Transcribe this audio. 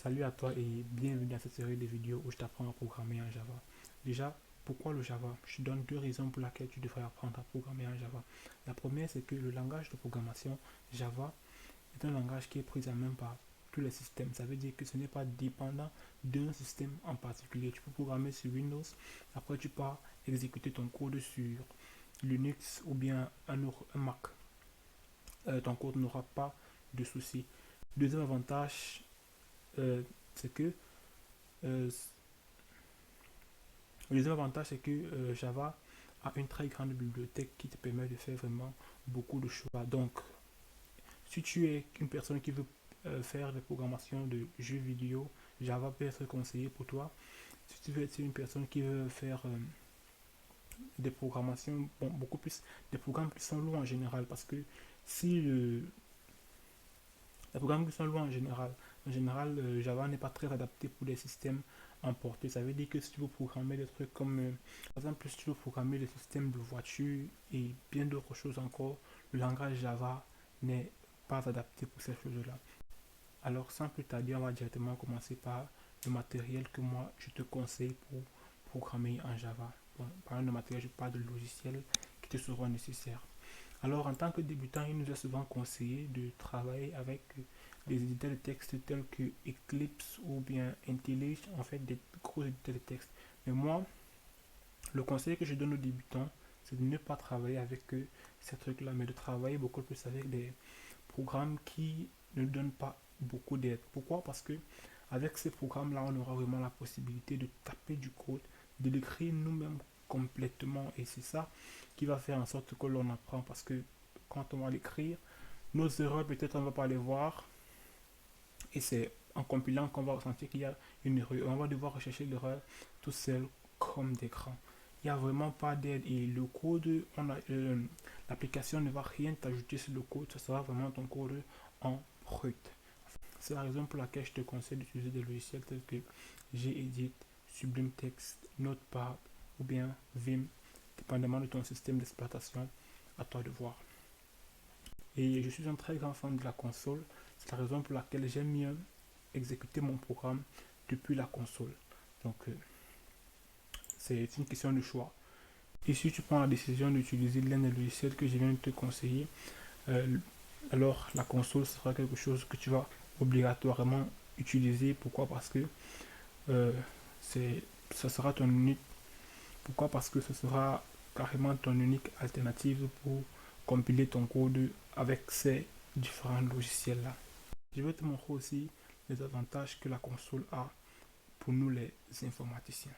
Salut à toi et bienvenue dans cette série de vidéos où je t'apprends à programmer en Java. Déjà, pourquoi le Java? Je te donne deux raisons pour lesquelles tu devrais apprendre à programmer en Java. La première, c'est que le langage de programmation Java est un langage qui est pris en main par tous les systèmes. Ça veut dire que ce n'est pas dépendant d'un système en particulier. Tu peux programmer sur Windows, après tu peux exécuter ton code sur Linux ou bien un Mac. Ton code n'aura pas de soucis. Deuxième avantage, c'est que euh, le deuxième avantage, c'est que Java a une très grande bibliothèque qui te permet de faire vraiment beaucoup de choix. Donc, si tu es une personne qui veut faire des programmations de jeux vidéo, Java peut être conseillé pour toi. Si tu veux être une personne qui veut faire des programmations, bon, beaucoup plus, des programmes qui sont lourds en général, parce que si le, les programmes qui sont loin en général, Java n'est pas très adapté pour les systèmes emportés. Ça veut dire que si tu veux programmer des trucs comme, par exemple, si tu veux programmer des systèmes de voiture et bien d'autres choses encore, le langage Java n'est pas adapté pour ces choses-là. Alors, sans plus tarder, on va directement commencer par le matériel que moi je te conseille pour programmer en Java. Bon, parlant de matériel, je parle de logiciels qui te seront nécessaires. Alors, en tant que débutant, il nous est souvent conseillé de travailler avec des éditeurs de texte tels que Eclipse ou bien IntelliJ, en fait, des gros éditeurs de texte. Mais moi, le conseil que je donne aux débutants, c'est de ne pas travailler avec ces trucs-là, mais de travailler beaucoup plus avec des programmes qui ne donnent pas beaucoup d'aide. Pourquoi? Parce que avec ces programmes-là, on aura vraiment la possibilité de taper du code, de l'écrire nous-mêmes complètement. Et c'est ça qui va faire en sorte que l'on apprend. Parce que quand on va l'écrire, nos erreurs, peut-être on ne va pas les voir. Et c'est en compilant qu'on va ressentir qu'il y a une erreur. On va devoir rechercher l'erreur tout seul comme d'écran. Il n'y a vraiment pas d'aide. Et le code, l'application ne va rien t'ajouter sur le code. Ça sera vraiment ton code en brut. C'est la raison pour laquelle je te conseille d'utiliser des logiciels tels que Gedit, Sublime Text, Notepad ou bien Vim, dépendamment de ton système d'exploitation, à toi de voir. Et je suis un très grand fan de la console. C'est la raison pour laquelle j'aime mieux exécuter mon programme depuis la console. Donc, c'est une question de choix. Et si tu prends la décision d'utiliser l'un des logiciels que je viens de te conseiller, euh, alors la console sera quelque chose que tu vas obligatoirement utiliser. Pourquoi? Parce que euh, ça sera ton unique. Pourquoi? Parce que ce sera carrément ton unique alternative pour compiler ton code avec ces différents logiciels-là. Je vais te montrer aussi les avantages que la console a pour nous les informaticiens.